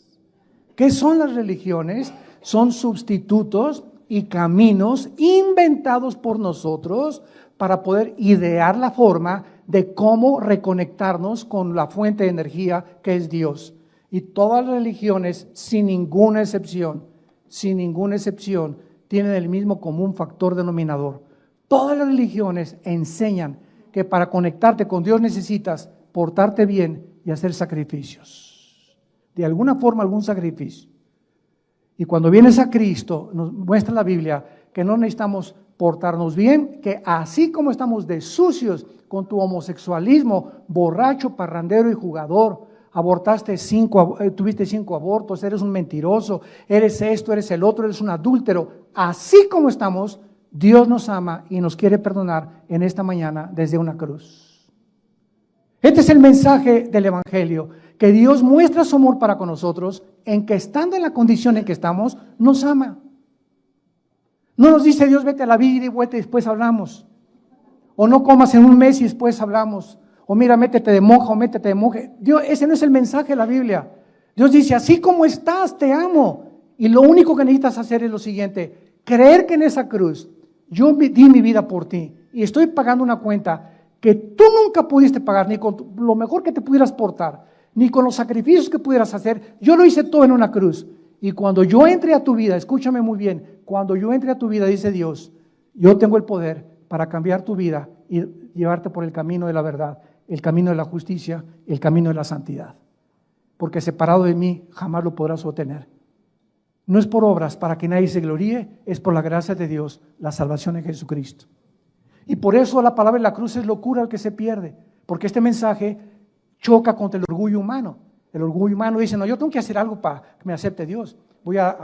¿Qué son las religiones? Son sustitutos y caminos inventados por nosotros para poder idear la forma de cómo reconectarnos con la fuente de energía que es Dios. Y todas las religiones, sin ninguna excepción, tienen el mismo común factor denominador. Todas las religiones enseñan que para conectarte con Dios necesitas portarte bien y hacer sacrificios. De alguna forma, algún sacrificio. Y cuando vienes a Cristo, nos muestra la Biblia que no necesitamos portarnos bien, que así como estamos de sucios con tu homosexualismo, borracho, parrandero y jugador, tuviste 5 abortos, eres un mentiroso, eres esto, eres el otro, eres un adúltero, así como estamos, Dios nos ama y nos quiere perdonar en esta mañana desde una cruz. Este es el mensaje del Evangelio, que Dios muestra su amor para con nosotros, en que estando en la condición en que estamos, nos ama. No nos dice Dios, vete a la vida y vuelta y después hablamos. O no comas en un mes y después hablamos. O mira, métete de monja o métete de monje. Dios, ese no es el mensaje de la Biblia. Dios dice, así como estás, te amo. Y lo único que necesitas hacer es lo siguiente, creer que en esa cruz yo di mi vida por ti y estoy pagando una cuenta que tú nunca pudiste pagar, ni con lo mejor que te pudieras portar, ni con los sacrificios que pudieras hacer. Yo lo hice todo en una cruz. Y cuando yo entre a tu vida, escúchame muy bien, cuando yo entre a tu vida, dice Dios, yo tengo el poder para cambiar tu vida y llevarte por el camino de la verdad, el camino de la justicia, el camino de la santidad. Porque separado de mí jamás lo podrás obtener. No es por obras para que nadie se gloríe, es por la gracia de Dios, la salvación en Jesucristo. Y por eso la palabra de la cruz es locura al que se pierde, porque este mensaje choca contra el orgullo humano. El orgullo humano dice, no, yo tengo que hacer algo para que me acepte Dios. Voy a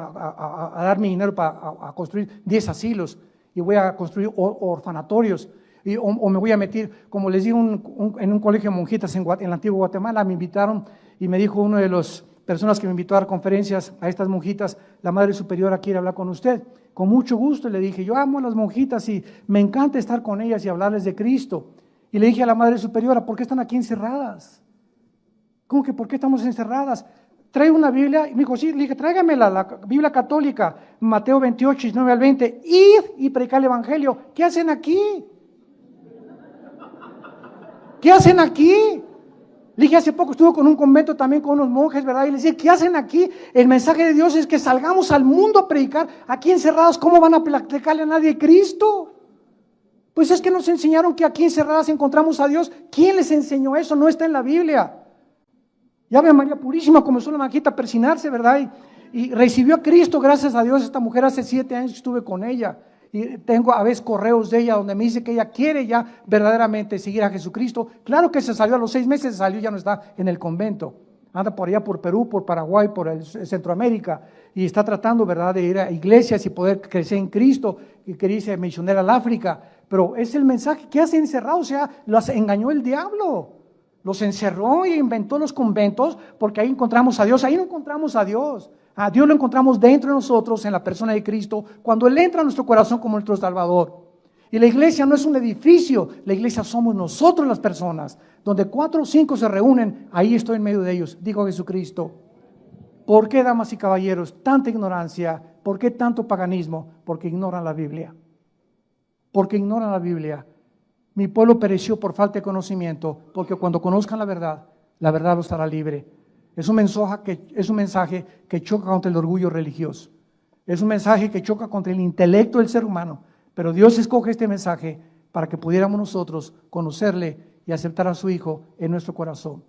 dar mi dinero para construir 10 asilos y voy a construir orfanatorios. O me voy a meter, como les digo, en un colegio de monjitas en la antigua Guatemala, me invitaron y me dijo una de las personas que me invitó a dar conferencias a estas monjitas, la Madre Superiora quiere hablar con usted. Con mucho gusto le dije, yo amo a las monjitas y me encanta estar con ellas y hablarles de Cristo. Y le dije a la Madre Superiora, ¿por qué están aquí encerradas? ¿Cómo que por qué estamos encerradas? Trae una Biblia. Y me dijo, sí, le dije, tráigamela, la Biblia católica, Mateo 28, 19 al 20. Id y predicar el Evangelio. ¿Qué hacen aquí? ¿Qué hacen aquí? Le dije, hace poco estuve con un convento también con unos monjes, ¿verdad? Y les dije, ¿qué hacen aquí? El mensaje de Dios es que salgamos al mundo a predicar. Aquí encerrados, ¿cómo van a predicarle a nadie Cristo? Pues es que nos enseñaron que aquí encerradas encontramos a Dios. ¿Quién les enseñó eso? No está en la Biblia. Ya ve María Purísima comenzó la maquita a persinarse, ¿verdad? Y recibió a Cristo, gracias a Dios. Esta mujer hace 7 años estuve con ella. Y tengo a veces correos de ella donde me dice que ella quiere ya verdaderamente seguir a Jesucristo. Claro que se salió a los 6 meses, salió, ya no está en el convento. Anda por allá por Perú, por Paraguay, por Centroamérica. Y está tratando, ¿verdad?, de ir a iglesias y poder crecer en Cristo. Y quería irse misionera al África. Pero es el mensaje. ¿Qué hacen encerrados? O sea, los engañó el diablo. Los encerró y inventó los conventos porque ahí encontramos a Dios. Ahí no encontramos a Dios. A Dios lo encontramos dentro de nosotros, en la persona de Cristo, cuando Él entra a nuestro corazón como nuestro Salvador. Y la iglesia no es un edificio, la iglesia somos nosotros las personas. Donde 4 o 5 se reúnen, ahí estoy en medio de ellos, dijo Jesucristo. ¿Por qué, damas y caballeros, tanta ignorancia? ¿Por qué tanto paganismo? Porque ignoran la Biblia. Porque ignoran la Biblia. Mi pueblo pereció por falta de conocimiento, porque cuando conozcan la verdad los hará libre. Es un mensaje que choca contra el orgullo religioso. Es un mensaje que choca contra el intelecto del ser humano. Pero Dios escoge este mensaje para que pudiéramos nosotros conocerle y aceptar a su Hijo en nuestro corazón.